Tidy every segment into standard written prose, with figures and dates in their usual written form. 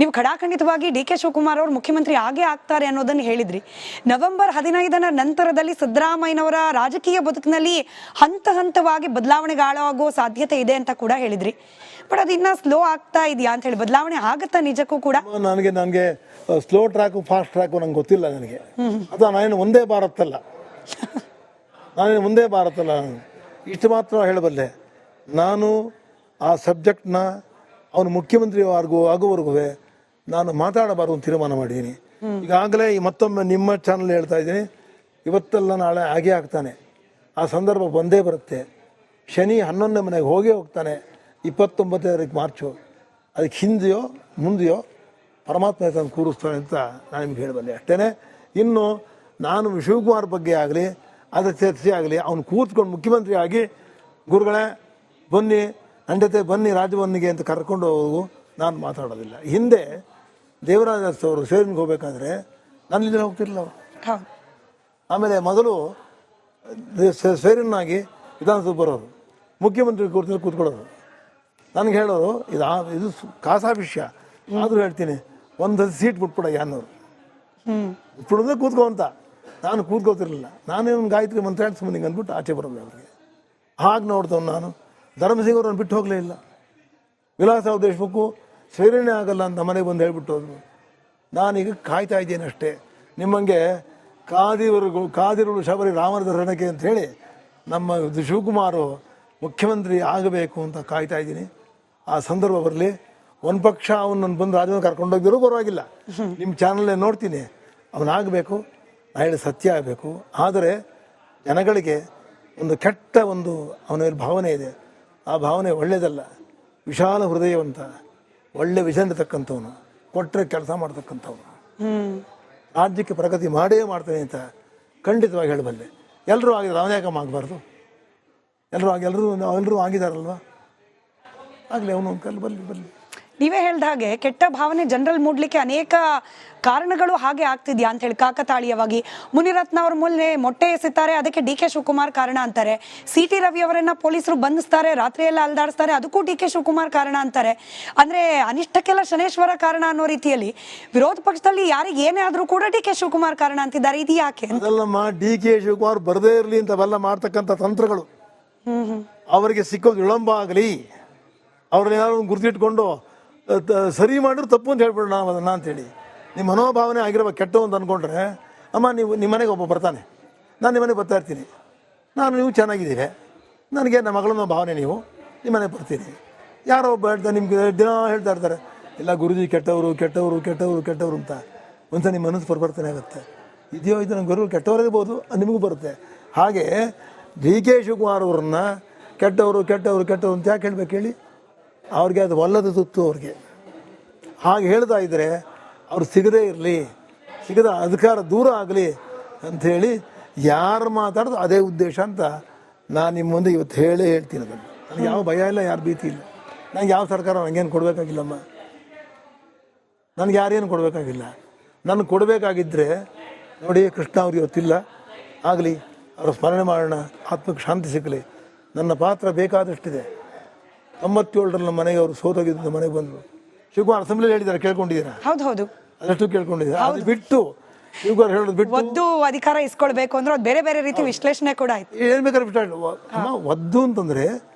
ನೀವು ಖಡಾಖಂಡಿತವಾಗಿ D K Shivakumar ಅವರು ಮುಖ್ಯಮಂತ್ರಿ ಆಗೇ ಆಗ್ತಾರೆ ಅನ್ನೋದನ್ನು ಹೇಳಿದ್ರಿ. ನವೆಂಬರ್ 15ರ ನಂತರದಲ್ಲಿ ಸಿದ್ದರಾಮಯ್ಯನವರ ರಾಜಕೀಯ ಬದುಕಿನಲ್ಲಿ ಹಂತ ಹಂತವಾಗಿ ಬದಲಾವಣೆಗಳಾಗೋ ಸಾಧ್ಯತೆ ಇದೆ ಅಂತ ಕೂಡ ಹೇಳಿದ್ರಿ. ಬಟ್ ಅದು ಇನ್ನ ಸ್ಲೋ ಆಗ್ತಾ ಇದೆಯಾ ಅಂತ ಹೇಳಿ, ಬದಲಾವಣೆ ಆಗುತ್ತಾ ನಿಜಕ್ಕೂ ಕೂಡ? ನನಗೆ ಸ್ಲೋ ಟ್ರ್ಯಾಕು ಫಾಸ್ಟ್ ಟ್ರ್ಯಾಕು ನಂಗೆ ಗೊತ್ತಿಲ್ಲ. ನನಗೆ ಅಥವಾ ನಾನೇನು ಒಂದೇ ಭಾರತ ಅಲ್ಲ, ಇಷ್ಟು ಮಾತ್ರ ಹೇಳಬಲ್ಲೆ. ನಾನು ಆ ಸಬ್ಜೆಕ್ಟ್ನ ಅವನು ಮುಖ್ಯಮಂತ್ರಿ ಆಗುವವರೆಗೂ ನಾನು ಮಾತಾಡಬಾರ್ದು ಅಂತ ತೀರ್ಮಾನ ಮಾಡಿದ್ದೀನಿ. ಈಗಾಗಲೇ ಮತ್ತೊಮ್ಮೆ ನಿಮ್ಮ ಚಾನಲ್ ಹೇಳ್ತಾ ಇದ್ದೀನಿ, ಇವತ್ತೆಲ್ಲ ನಾಳೆ ಆಗೇ ಆಗ್ತಾನೆ. ಆ ಸಂದರ್ಭ ಬಂದೇ ಬರುತ್ತೆ. ಶನಿ 11ನೇ ಮನೆಗೆ ಹೋಗ್ತಾನೆ 29 ಮಾರ್ಚು. ಅದಕ್ಕೆ ಹಿಂದೆಯೋ ಮುಂದೆಯೋ ಪರಮಾತ್ಮ ತಂದು ಕೂರಿಸ್ತಾನೆ ಅಂತ ನಾನು ನಿಮ್ಗೆ ಹೇಳಬಲ್ಲೆ ಅಷ್ಟೇ. ಇನ್ನು ನಾನು ಶಿವಕುಮಾರ್ ಬಗ್ಗೆ ಆಗಲಿ ಅದರ ಚರ್ಚೆ ಆಗಲಿ ಅವನು ಕೂತ್ಕೊಂಡು ಮುಖ್ಯಮಂತ್ರಿ ಆಗಿ ಗುರುಗಳೇ ಬನ್ನಿ ನನ್ನ ಜೊತೆ ಬನ್ನಿ ರಾಜಭವನಿಗೆ ಅಂತ ಕರ್ಕೊಂಡು ಹೋಗು ನಾನು ಮಾತಾಡೋದಿಲ್ಲ. ಹಿಂದೆ ದೇವರಾಜ ಅವರು ಸೇರಿನ್ಗೆ ಹೋಗ್ಬೇಕಾದ್ರೆ ನಾನು ಇಲ್ಲಿ ಹೋಗ್ತಿರಲಿಲ್ಲ ಅವರು. ಆಮೇಲೆ ಮೊದಲು ಸೇರಿನಾಗಿ ವಿಧಾನಸಭೆ ಬರೋರು, ಮುಖ್ಯಮಂತ್ರಿ ಕೂರ್ತಿಲ್ಲಿ ಕೂತ್ಕೊಳ್ಳೋರು. ನನಗೆ ಹೇಳೋರು ಇದು ಖಾಸಾ ವಿಷಯ ಆದರೂ ಹೇಳ್ತೀನಿ, ಒಂದು ಸೀಟ್ ಬಿಟ್ಬಿಡ ಅನ್ನೋರು. ಬಿಟ್ಬಿಡೋದೇ ಕೂತ್ಕೋ ಅಂತ. ನಾನು ಕೂತ್ಕೋತಿರ್ಲಿಲ್ಲ. ನಾನೇನು ಗಾಯತ್ರಿ ಮಂತ್ರ ಸುಮ್ಮನೆ ಅಂದ್ಬಿಟ್ಟು ಆಚೆ ಬರೋದು ಅವ್ರಿಗೆ. ಹಾಗೆ ನೋಡ್ದವ್ ನಾನು. ಧರ್ಮಸಿಂಗ್ ಅವ್ರನ್ನ ಬಿಟ್ಟು ಹೋಗಲೇ ಇಲ್ಲ. ವಿಲಾಸರಾವ್ ದೇಶಮುಖು ಸೇರಿನೇ ಆಗಲ್ಲ ಅಂತ ಮನೆಗೆ ಬಂದು ಹೇಳ್ಬಿಟ್ಟು ಹೋದ್ರು. ನಾನೀಗ ಕಾಯ್ತಾ ಇದ್ದೇನೆ ಅಷ್ಟೇ. ನಿಮ್ಮಂಗೆ ಕಾದಿರುಳು ಶಬರಿ ರಾಮನ ದರ್ಶನಕ್ಕೆ ಅಂತ ಹೇಳಿ ನಮ್ಮ ಶಿವಕುಮಾರು ಮುಖ್ಯಮಂತ್ರಿ ಆಗಬೇಕು ಅಂತ ಕಾಯ್ತಾ ಇದ್ದೀನಿ. ಆ ಸಂದರ್ಭ ಬರಲಿ. ಒಂದು ಪಕ್ಷ ಅವನನ್ನು ಬಂದು ರಾಜಭವನ ಕರ್ಕೊಂಡೋಗಿದ್ರು ಪರವಾಗಿಲ್ಲ, ನಿಮ್ಮ ಚಾನಲ್ಲೇ ನೋಡ್ತೀನಿ. ಅವನಾಗಬೇಕು, ನಾ ಹೇಳಿ ಸತ್ಯ ಆಗಬೇಕು. ಆದರೆ ಜನಗಳಿಗೆ ಒಂದು ಕೆಟ್ಟ ಅವನ ಭಾವನೆ ಇದೆ. ಆ ಭಾವನೆ ಒಳ್ಳೆಯದಲ್ಲ. ವಿಶಾಲ ಹೃದಯವಂತ, ಒಳ್ಳೆ ವಿಷನ್ ಇರತಕ್ಕಂಥವನು, ಕೊಟ್ಟರೆ ಕೆಲಸ ಮಾಡ್ತಕ್ಕಂಥವನು, ರಾಜ್ಯಕ್ಕೆ ಪ್ರಗತಿ ಮಾಡೇ ಮಾಡ್ತಾನೆ ಅಂತ ಖಂಡಿತವಾಗಿ ಹೇಳಬಲ್ಲೆ. ಎಲ್ಲರೂ ಆಗಿದ್ದಾರೆ, ಅವನೇ ಯಾಕಮ್ಮ ಆಗಬಾರ್ದು? ಎಲ್ಲರೂ ಆಗಿದಾರಲ್ವ, ಆಗಲಿ ಅವನು ಬರಲಿ. ನೀವೇ ಹೇಳ್ದ ಹಾಗೆ ಕೆಟ್ಟ ಭಾವನೆ ಜನರಲ್ಲಿ ಮೂಡ್ಲಿಕ್ಕೆ ಅನೇಕ ಕಾರಣಗಳು ಹಾಗೆ ಆಗ್ತಿದ್ಯಾ ಅಂತ ಹೇಳಿ ಕಾಕತಾಳೀಯವಾಗಿ ಮುನಿರತ್ನ ಅವ್ರ ಮೂಲೆ ಮೊಟ್ಟೆ ಎಸಿತಾರೆ, ಅದಕ್ಕೆ ಡಿ ಕೆ ಶಿವಕುಮಾರ್ ಕಾರಣ ಅಂತಾರೆ. ಸಿ.ಟಿ. ರವಿ ಅವರನ್ನ ಪೊಲೀಸರು ಬಂಧಿಸ್ತಾರೆ, ರಾತ್ರಿ ಎಲ್ಲ ಅಲ್ದಾಡಿಸ್ತಾರೆ, ಅದಕ್ಕೂ ಡಿ ಕೆ ಶಿವಕುಮಾರ್ ಕಾರಣ ಅಂತಾರೆ. ಅಂದ್ರೆ ಅನಿಷ್ಟಕ್ಕೆಲ್ಲ ಶನೇಶ್ವರ ಕಾರಣ ಅನ್ನೋ ರೀತಿಯಲ್ಲಿ ವಿರೋಧ ಪಕ್ಷದಲ್ಲಿ ಯಾರಿಗೆ ಏನೇ ಆದ್ರೂ ಕೂಡ ಡಿ ಕೆ ಶಿವಕುಮಾರ್ ಕಾರಣ ಅಂತಿದ್ದಾರೆ. ಇದು ಯಾಕೆ? ಅದಲ್ಲಮ್ಮ, ಡಿ ಕೆ ಶಿವಕುಮಾರ್ ಬರದೇ ಇರಲಿ ಅಂತವೆಲ್ಲ ಮಾಡ್ತಕ್ಕಂಥ ತಂತ್ರಗಳು. ಅವರಿಗೆ ಸಿಕ್ಕೋದು ವಿಳಂಬ ಆಗಲಿ, ಅವ್ರನ್ನ ಏನಾದ್ರು ಗುರುತಿಟ್ಕೊಂಡು ಸರಿ ಮಾಡಿದ್ರು ತಪ್ಪು ಅಂತ ಹೇಳ್ಬಿಡೋಣ ಅದನ್ನ ಅಂತೇಳಿ. ನಿಮ್ಮ ಮನೋಭಾವನೆ ಆಗಿರೋ ಕೆಟ್ಟ ಅಂತ ಅಂದ್ಕೊಂಡ್ರೆ, ಅಮ್ಮ ನೀವು ನಿಮ್ಮ ಮನೆಗೆ ಒಬ್ಬ ಬರ್ತಾನೆ, ನಾನು ನಿಮ್ಮ ಮನೆಗೆ ಬರ್ತಾ ಇರ್ತೀನಿ, ನೀವು ಚೆನ್ನಾಗಿದ್ದೀರಿ, ನನಗೆ ನಮ್ಮ ಮಗಳನ್ನ ಭಾವನೆ, ನೀವು ನಿಮ್ಮ ಮನೆಗೆ ಬರ್ತೀನಿ. ಯಾರೋ ಒಬ್ಬ ಹೇಳ್ತಾರೆ, ನಿಮ್ಗೆ ದಿನ ಹೇಳ್ತಾ ಇರ್ತಾರೆ, ಇಲ್ಲ ಗುರುಜಿ ಕೆಟ್ಟವರು ಅಂತ. ಒಂದ್ಸಲ ನಿಮ್ಮ ಮನಸ್ಸು ಪರಿವರ್ತನೆ ಆಗುತ್ತೆ. ಇದೆಯೋ ಇದು ನಮ್ಮ ಗುರು ಕೆಟ್ಟವರಿರ್ಬೋದು, ನಿಮಗೂ ಬರುತ್ತೆ. ಹಾಗೆ ಡಿ ಕೆ ಶಿವಕುಮಾರ್ ಅವ್ರನ್ನ ಕೆಟ್ಟವರು ಅಂತ ಯಾಕೆ ಹೇಳ್ಬೇಕು ಹೇಳಿ? ಅವ್ರಿಗೆ ಅದು ಒಲ್ಲದ ತುತ್ತು ಅವ್ರಿಗೆ. ಹಾಗೆ ಹೇಳ್ತಾ ಇದ್ದರೆ ಅವ್ರು ಸಿಗದೇ ಇರಲಿ, ಸಿಗದ ಅಧಿಕಾರ ದೂರ ಆಗಲಿ ಅಂಥೇಳಿ ಯಾರು ಮಾತಾಡೋದು ಅದೇ ಉದ್ದೇಶ ಅಂತ ನಾನು ನಿಮ್ಮ ಮುಂದೆ ಇವತ್ತು ಹೇಳ್ತೀನಿ. ಅದನ್ನು ನನಗೆ ಯಾವ ಭಯ ಇಲ್ಲ, ಯಾರು ಭೀತಿ ಇಲ್ಲ. ನನಗೆ ಯಾವ ಸರ್ಕಾರ ನನಗೇನು ಕೊಡಬೇಕಾಗಿಲ್ಲಮ್ಮ, ನನಗೆ ಯಾರೇನು ಕೊಡಬೇಕಾಗಿಲ್ಲ. ನನಗೆ ಕೊಡಬೇಕಾಗಿದ್ದರೆ ನೋಡಿ, ಕೃಷ್ಣ ಅವ್ರಿಗೆ ಗೊತ್ತಿಲ್ಲ, ಆಗಲಿ, ಅವ್ರ ಸ್ಮರಣೆ ಮಾಡೋಣ, ಆತ್ಮಕ್ಕೆ ಶಾಂತಿ ಸಿಗಲಿ. ನನ್ನ ಪಾತ್ರ ಬೇಕಾದಷ್ಟಿದೆ. 97ರಲ್ಲಿ ನಮ್ಮ ಮನೆಗೆ ಅವರು ಸೋತೋಗಿದ್ದು ಮನೆಗೆ ಬಂದರು. ಶಿವಕುಮಾರ್ ಅಸೆಂಬ್ಲಿಯಲ್ಲಿ ಹೇಳಿದ್ದಾರೆ, ಕೇಳ್ಕೊಂಡಿದ್ದೀರಾ? ಹೌದು, ಅದಷ್ಟು ಕೇಳ್ಕೊಂಡಿದ್ದೀರಾ? ಅದು ಬಿಟ್ಟು ಶಿವಕುಮಾರ್ ಹೇಳೋದು ಬಿಟ್ಟು ಒದ್ದು ಅಧಿಕಾರ ಇಸ್ಕೊಳ್ಬೇಕು ಅಂದ್ರೆ ಅದು ಬೇರೆ ಬೇರೆ ರೀತಿ ವಿಶ್ಲೇಷಣೆ ಕೂಡ ಆಯ್ತು. ಏನು ಬೇಕಾದ್ರೆ ಒದ್ದು ಅಂತಂದ್ರೆ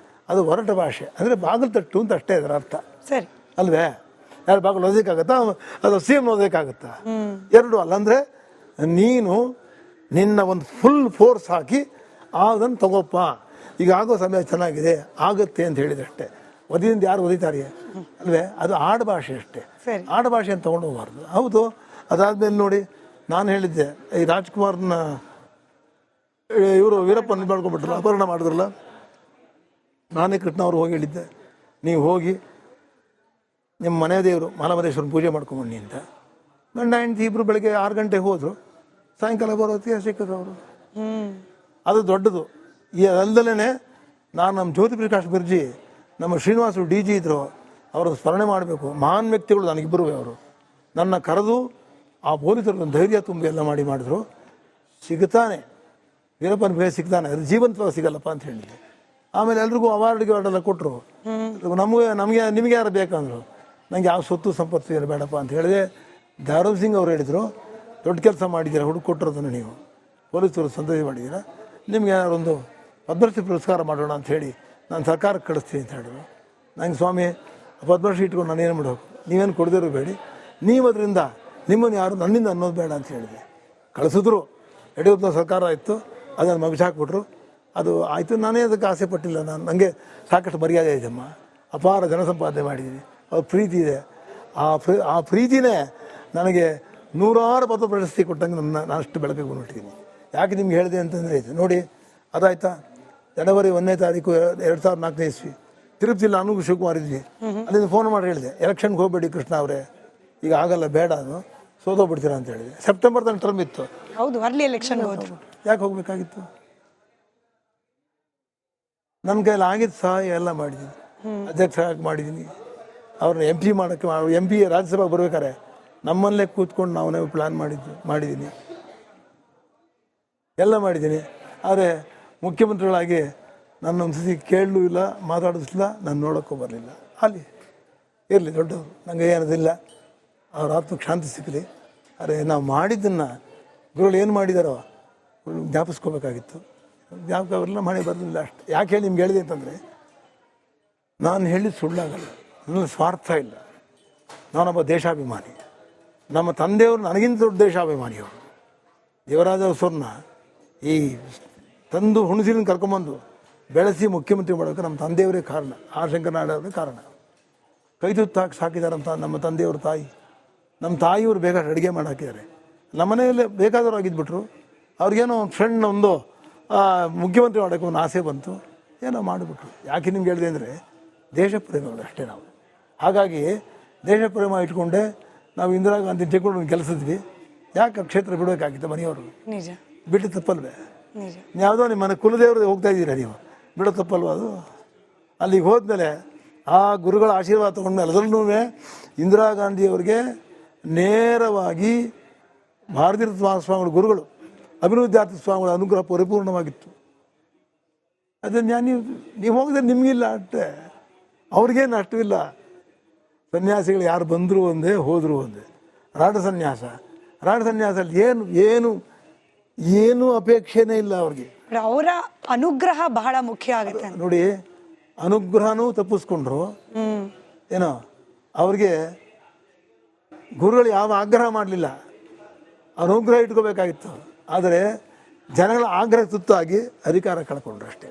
ಅದು ಹೊರಟ ಭಾಷೆ, ಅಂದರೆ ಬಾಗಿಲು ತಟ್ಟು ಅಂತ ಅಷ್ಟೇ ಅದರ ಅರ್ಥ. ಸರಿ ಅಲ್ವೇ? ಯಾರು ಬಾಗಿಲು ಓದೋಕ್ಕಾಗತ್ತಾ? ಅದು ಸಿಎಂ ಓದೋಕ್ಕಾಗತ್ತಾ? ಎರಡು ಅಲ್ಲ. ಅಂದರೆ ನೀನು ನಿನ್ನ ಒಂದು ಫುಲ್ ಫೋರ್ಸ್ ಹಾಕಿ ಅದನ್ನು ತಗೋಪ್ಪ, ಈಗ ಆಗೋ ಸಮಯ ಚೆನ್ನಾಗಿದೆ, ಆಗುತ್ತೆ ಅಂತ ಹೇಳಿದಷ್ಟೇ. ಒದಿಯಿಂದ ಯಾರು ಒದಿತಾರೆ ಅಲ್ವೇ? ಅದು ಆಡುಭಾಷೆ ಅಷ್ಟೇ. ಆಡುಭಾಷೆಯನ್ನು ತೊಗೊಂಡು ಹೋಗಬಾರ್ದು. ಹೌದು. ಅದಾದ್ಮೇಲೆ ನೋಡಿ, ನಾನು ಹೇಳಿದ್ದೆ, ಈ ರಾಜ್ಕುಮಾರ್ನ ಇವರು ವೀರಪ್ಪನ ಮಾಡ್ಕೊಂಡ್ಬಿಟ್ರಲ್ಲ, ಅಪಹರಣ ಮಾಡಿದ್ರಲ್ಲ, ನಾನೇ ಕೃಷ್ಣ ಅವ್ರು ಹೋಗಿ ಹೇಳಿದ್ದೆ, ನೀವು ಹೋಗಿ ನಿಮ್ಮ ಮನೆ ದೇವರು ಮಾಲಮದೇಶ್ವರನ ಪೂಜೆ ಮಾಡ್ಕೊಂಬನ್ನಿ ಅಂತ. ಗಂಡ ಹೆಂಡತಿ ಇಬ್ಬರು ಬೆಳಗ್ಗೆ 6 ಗಂಟೆಗೆ ಹೋದರು, ಸಾಯಂಕಾಲ ಬರೋತ್ತಿಗೆ ಸಿಕ್ಕರು ಅವರು. ಅದು ದೊಡ್ಡದು. ಈ ಅಲ್ಲದಲೇ ನಾನು ನಮ್ಮ ಜ್ಯೋತಿ ಪ್ರಕಾಶ್ ಬಿರ್ಜಿ, ನಮ್ಮ ಶ್ರೀನಿವಾಸರು DG ಇದ್ದರು, ಅವರ ಸ್ಮರಣೆ ಮಾಡಬೇಕು. ಮಹಾನ್ ವ್ಯಕ್ತಿಗಳು ನನಗಿಬ್ಬರು. ಅವರು ನನ್ನ ಕರೆದು ಆ ಪೊಲೀಸರು ಧೈರ್ಯ ತುಂಬಿ ಎಲ್ಲ ಮಾಡಿದ್ರು. ಸಿಗ್ತಾನೆ, ವೀರಪ್ಪನ ಬೇರೆ ಸಿಗ್ತಾನೆ, ಅದು ಜೀವಂತವಾಗಿ ಸಿಗಲ್ಲಪ್ಪ ಅಂತ ಹೇಳಿದ್ದೆ. ಆಮೇಲೆ ಎಲ್ರಿಗೂ ಅವಾರ್ಡ್ಗೆ ಎಲ್ಲ ಕೊಟ್ಟರು. ನಮಗೆ ನಿಮಗೆ ಯಾರು ಬೇಕಂದ್ರು. ನನಗೆ ಯಾವ ಸ್ವತ್ತು ಸಂಪತ್ತು ಏನು ಬೇಡಪ್ಪ ಅಂತ ಹೇಳಿದೆ. ದಾರಮ್ ಸಿಂಗ್ ಅವರು ಹೇಳಿದರು, ದೊಡ್ಡ ಕೆಲಸ ಮಾಡಿದ್ದೀರಾ, ಹುಡುಕಿ ಕೊಟ್ಟಿರೋದನ್ನು ನೀವು ಪೊಲೀಸರು ಸಂದೇಶ ಮಾಡಿದ್ದೀರಾ, ನಿಮ್ಗೆ ಏನಾರೊಂದು ಪದ್ಮಶ್ರೀ ಪುರಸ್ಕಾರ ಮಾಡೋಣ ಅಂತ ಹೇಳಿ ನಾನು ಸರ್ಕಾರಕ್ಕೆ ಕಳಿಸ್ತೀನಿ ಅಂತ ಹೇಳಿದ್ರು. ನಂಗೆ ಸ್ವಾಮಿ ಪದ್ಮಶ್ರೀ ಇಟ್ಕೊಂಡು ನಾನೇನು ಮಾಡಬೇಕು, ನೀವೇನು ಕೊಡದಿರೋ ಬೇಡಿ, ನೀವು ಅದರಿಂದ ನಿಮ್ಮನ್ನು ಯಾರು ನನ್ನಿಂದ ಅನ್ನೋದು ಬೇಡ ಅಂತ ಹೇಳಿದೆ. ಕಳಿಸಿದ್ರು. ಯಡಿಯೂರಪ್ಪನ ಸರ್ಕಾರ ಇತ್ತು, ಅದನ್ನು ಮಗಚಾಕ್ಬಿಟ್ರು. ಅದು ಆಯಿತು. ನಾನೇ ಅದಕ್ಕೆ ಆಸೆ ಪಟ್ಟಿಲ್ಲ. ನನಗೆ ಸಾಕಷ್ಟು ಮರ್ಯಾದೆ ಇದೆಯಮ್ಮ, ಅಪಾರ ಜನಸಂಪಾದನೆ ಮಾಡಿದ್ದೀನಿ, ಅವ್ರ ಪ್ರೀತಿ ಇದೆ. ಆ ಪ್ರೀತಿನೇ ನನಗೆ ನೂರಾರು ಪದ ಪ್ರಶಸ್ತಿ ಕೊಟ್ಟಂಗೆ ನಾನು ಅಷ್ಟು ಬೆಳಕಿಗೆ ಬಂದುಬಿಟ್ಟಿದ್ದೀನಿ. ಯಾಕೆ ನಿಮ್ಗೆ ಹೇಳಿದೆ ಅಂತಂದರೆ ಇದು ನೋಡಿ, ಅದಾಯ್ತಾ, ಜನವರಿ 1ನೇ ತಾರೀಕು 2004ನೇ ಇಸ್ವಿ ತಿರುಪತಿಲಿ ನಾನು ಶಿವಕುಮಾರ್ ಇದ್ವಿ. ಅಲ್ಲಿಂದ ಫೋನ್ ಮಾಡಿ ಹೇಳಿದೆ, ಎಲೆಕ್ಷನ್ಗೆ ಹೋಗಬೇಡಿ ಕೃಷ್ಣ ಅವರೇ, ಈಗ ಆಗಲ್ಲ, ಬೇಡ, ಅದು ಸೋತೋಗ್ಬಿಡ್ತೀರಾ ಅಂತ ಹೇಳಿದೆ. ಸೆಪ್ಟೆಂಬರ್ ತನಕ ಟರ್ಮ್ ಇತ್ತು. ಹೌದು, ಅರ್ಲಿ ಎಲೆಕ್ಷನ್ ಹೋದ್ರು. ಯಾಕೆ ಹೋಗ್ಬೇಕಾಗಿತ್ತು? ನನ್ನ ಕೈಯಲ್ಲಿ ಆಗಿದ್ದು ಸಹಾಯ ಎಲ್ಲ ಮಾಡಿದ್ದೀನಿ. ಅಧ್ಯಕ್ಷ ಮಾಡಿದ್ದೀನಿ, ಅವ್ರನ್ನ MP ಮಾಡೋಕ್ಕೆ MP ರಾಜ್ಯಸಭೆಗೆ ಬರ್ಬೇಕಾರೆ ನಮ್ಮಲ್ಲೇ ಕೂತ್ಕೊಂಡು ನಾವೇ ಪ್ಲ್ಯಾನ್ ಮಾಡಿದ್ದೀನಿ, ಎಲ್ಲ ಮಾಡಿದ್ದೀನಿ. ಆದರೆ ಮುಖ್ಯಮಂತ್ರಿಗಳಾಗಿ ನನ್ನ ಒಂದು ಸತಿ ಕೇಳಲೂ ಇಲ್ಲ, ಮಾತಾಡಿಸ್ಲಿಲ್ಲ, ನಾನು ನೋಡೋಕ್ಕೂ ಬರಲಿಲ್ಲ. ಅಲ್ಲಿ ಇರಲಿ, ದೊಡ್ಡವರು, ನನಗೆ ಏನದಿಲ್ಲ, ಅವ್ರ ಆತ್ಮಕ್ಕೆ ಶಾಂತಿ ಸಿಕ್ಕಲಿ. ಆದರೆ ನಾವು ಮಾಡಿದ್ದನ್ನು ಗುರುಗಳು ಏನು ಮಾಡಿದಾರೋ ಜ್ಞಾಪಿಸ್ಕೋಬೇಕಾಗಿತ್ತು. ಜ್ಞಾಪಕ ಅವರೆಲ್ಲ ಮಾಡಿ ಬರಲಿಲ್ಲ ಅಷ್ಟು. ಯಾಕೆ ಹೇಳಿ ನಿಮ್ಗೆ ಹೇಳಿದೆ ಅಂತಂದರೆ, ನಾನು ಹೇಳಿದ ಸುಳ್ಳಾಗಲ್ಲ, ನನ್ನ ಸ್ವಾರ್ಥ ಇಲ್ಲ, ನಾನೊಬ್ಬ ದೇಶಾಭಿಮಾನಿ. ನಮ್ಮ ತಂದೆಯವರು ನನಗಿಂತ ದೊಡ್ಡ ದೇಶಾಭಿಮಾನಿ. ಅವರು ದೇವರಾಜ ಅರಸವ್ರನ್ನ ಈ ತಂದು ಹುಣಸಿನ ಕರ್ಕೊಂಬಂದು ಬೆಳೆಸಿ ಮುಖ್ಯಮಂತ್ರಿ ಮಾಡೋಕ್ಕೆ ನಮ್ಮ ತಂದೆಯವರೇ ಕಾರಣ, ಆರ್ ಶಂಕರನಾರಾಯಣವರೇ ಕಾರಣ. ಕೈ ತುತ್ತಾಕಿ ಸಾಕಿದಾರಂತ ನಮ್ಮ ತಂದೆಯವ್ರ ತಾಯಿ. ನಮ್ಮ ತಾಯಿಯವರು ಬೇಕಾದ್ರೆ ಅಡುಗೆ ಮಾಡಿ ಹಾಕಿದ್ದಾರೆ. ನಮ್ಮ ಮನೆಯಲ್ಲೇ ಬೇಕಾದವರು ಆಗಿದ್ಬಿಟ್ರು. ಅವ್ರಿಗೇನೋ ಒಂದು ಫ್ರೆಂಡ್ ಒಂದು ಮುಖ್ಯಮಂತ್ರಿ ಮಾಡೋಕ್ಕೆ ಒಂದು ಆಸೆ ಬಂತು, ಏನೋ ಮಾಡಿಬಿಟ್ರು. ಯಾಕೆ ನಿಮ್ಗೆ ಹೇಳಿದೆ ಅಂದರೆ, ದೇಶ ಪ್ರೇಮಿಗಳು ಅಷ್ಟೇ ನಾವು. ಹಾಗಾಗಿ ದೇಶ ಪ್ರೇಮ ಇಟ್ಕೊಂಡೆ ನಾವು ಇಂದಿರಾ ಗಾಂಧಿ ತೆಗೆದುಕೊಂಡು ಕೆಲಸದ್ವಿ. ಯಾಕೆ ಕ್ಷೇತ್ರ ಬಿಡಬೇಕಾಗಿತ್ತು ಮನೆಯವರು? ನಿಜ. ಬಿಟ್ಟು ತಪ್ಪಲ್ವೇ? ನಿಜ. ಯಾವುದೋ ನಿಮ್ಮ ಮನೆ ಕುಲದೇವ್ರಿಗೆ ಹೋಗ್ತಾ ಇದ್ದೀರಾ ನೀವು, ಬಿಡೋ ತಪ್ಪಲ್ವ ಅದು? ಅಲ್ಲಿಗೆ ಹೋದ್ಮೇಲೆ ಆ ಗುರುಗಳ ಆಶೀರ್ವಾದ ತೊಗೊಂಡ್ಮೇಲೆ, ಅದರಲ್ಲೂ ಇಂದಿರಾ ಗಾಂಧಿಯವ್ರಿಗೆ ನೇರವಾಗಿ ಭಾರತೀಯ ಸ್ವಾಮಿಗಳ ಗುರುಗಳು ಅಭಿನವವಿದ್ಯಾರ್ಥಿ ಸ್ವಾಮಿಗಳ ಅನುಗ್ರಹ ಪರಿಪೂರ್ಣವಾಗಿತ್ತು. ಅದನ್ನು ನೀವು ಹೋಗಿದ್ರೆ ನಿಮಗಿಲ್ಲ ಅಷ್ಟೇ, ಅವ್ರಿಗೇನು ಅಷ್ಟು ಇಲ್ಲ. ಸನ್ಯಾಸಿಗಳು ಯಾರು ಬಂದರೂ ಒಂದೇ, ಹೋದರೂ ಒಂದೇ. ರಾಢ ಸನ್ಯಾಸಲ್ಲಿ ಏನು ಅಪೇಕ್ಷೆನೇ ಇಲ್ಲ ಅವ್ರಿಗೆ. ಅವರ ಅನುಗ್ರಹ ಬಹಳ ಮುಖ್ಯ ಆಗುತ್ತೆ ನೋಡಿ. ಅನುಗ್ರಹನೂ ತಪ್ಪಿಸ್ಕೊಂಡ್ರು. ಏನೋ ಅವ್ರಿಗೆ ಗುರುಗಳು ಯಾವ ಆಗ್ರಹ ಮಾಡಲಿಲ್ಲ, ಅನುಗ್ರಹ ಇಟ್ಕೋಬೇಕಾಗಿತ್ತು. ಆದರೆ ಜನಗಳ ಆಗ್ರಹ ತುತ್ತಾಗಿ ಅಧಿಕಾರ ಕಳ್ಕೊಂಡ್ರು ಅಷ್ಟೇ.